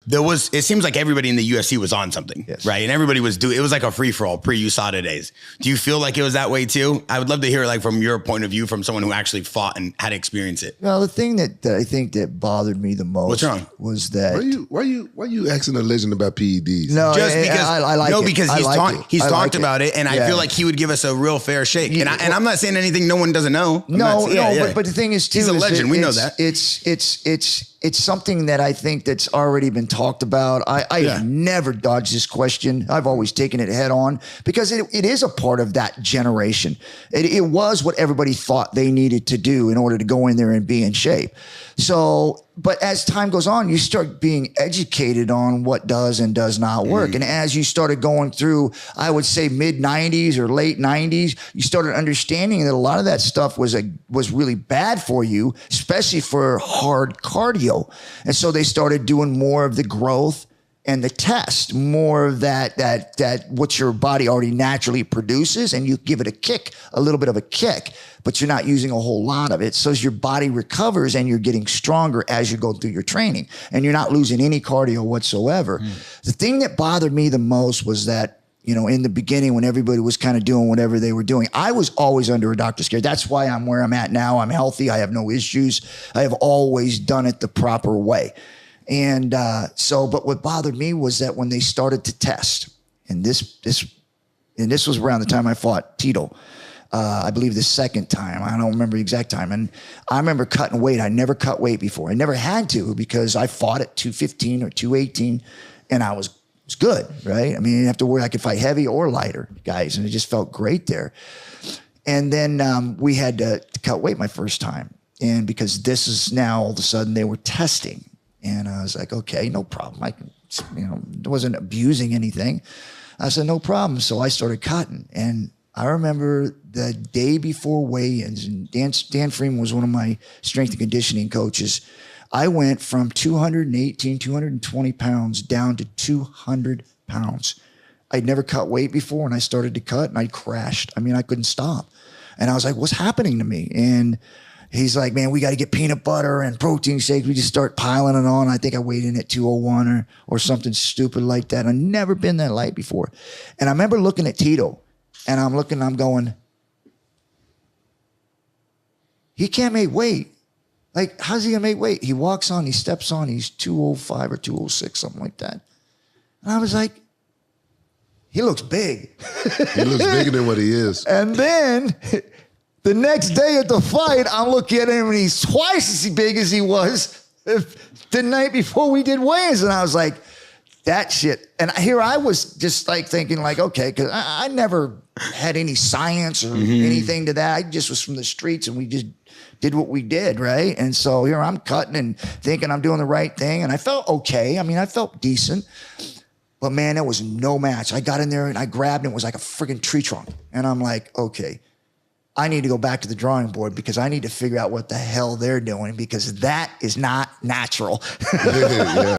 it seems like everybody in the UFC was on something, right? And everybody was it was like a free for all pre-USADA days. Do you feel like it was that way too? I would love to hear like from your point of view, from someone who actually fought and had to experience it. Well, the thing that I think that bothered me the most What's wrong? Was that why you asking a legend about PEDs? No, just because I like no, it. because he's talked about it, and I feel like he would give us a real fair shake. And I'm not saying anything no one doesn't know. But the thing is too, he's a legend. We know that. It's something that I think that's already been talked about. I have never dodged this question. I've always taken it head on because it is a part of that generation. It was what everybody thought they needed to do in order to go in there and be in shape. So, but as time goes on, you start being educated on what does and does not work. And as you started going through, I would say mid 90s or late 90s, you started understanding that a lot of that stuff was really bad for you, especially for hard cardio. And so they started doing more of the growth and the test, more of that what your body already naturally produces, and you give it a little bit of a kick, but you're not using a whole lot of it. So as your body recovers and you're getting stronger as you go through your training, and you're not losing any cardio whatsoever. The thing that bothered me the most was that, you know, in the beginning when everybody was kind of doing whatever they were doing, I was always under a doctor's care. That's why I'm where I'm at now. I'm healthy. I have no issues. I have always done it the proper way. And but what bothered me was that when they started to test, and this was around the time I fought Tito, I believe the second time. I don't remember the exact time. And I remember cutting weight. I never cut weight before. I never had to because I fought at 215 or 218, and I was good, right? I mean, you didn't have to worry. I could fight heavy or lighter guys, and it just felt great there. And then we had to cut weight my first time, and because this is now all of a sudden they were testing. And I was like, okay, no problem. I wasn't abusing anything. I said, no problem. So I started cutting. And I remember the day before weigh-ins, and Dan Freeman was one of my strength and conditioning coaches. I went from 218, 220 pounds down to 200 pounds. I'd never cut weight before, and I started to cut, and I crashed. I mean, I couldn't stop. And I was like, what's happening to me? And he's like, man, we got to get peanut butter and protein shakes. We just start piling it on. I think I weighed in at 201 or something stupid like that. I've never been that light before. And I remember looking at Tito, and I'm going, he can't make weight. Like, how's he going to make weight? He walks on, he steps on, he's 205 or 206, something like that. And I was like, he looks big. He looks bigger than what he is. And then the next day at the fight, I'm looking at him and he's twice as big as he was the night before we did weigh-ins. And I was like, that shit. And here I was just like thinking like, okay, because I never had any science or anything to that. I just was from the streets, and we just did what we did, right? And so here I'm cutting and thinking I'm doing the right thing. And I felt okay. I mean, I felt decent. But man, there was no match. I got in there and I grabbed it. It was like a freaking tree trunk. And I'm like, okay, I need to go back to the drawing board because I need to figure out what the hell they're doing because that is not natural. Yeah.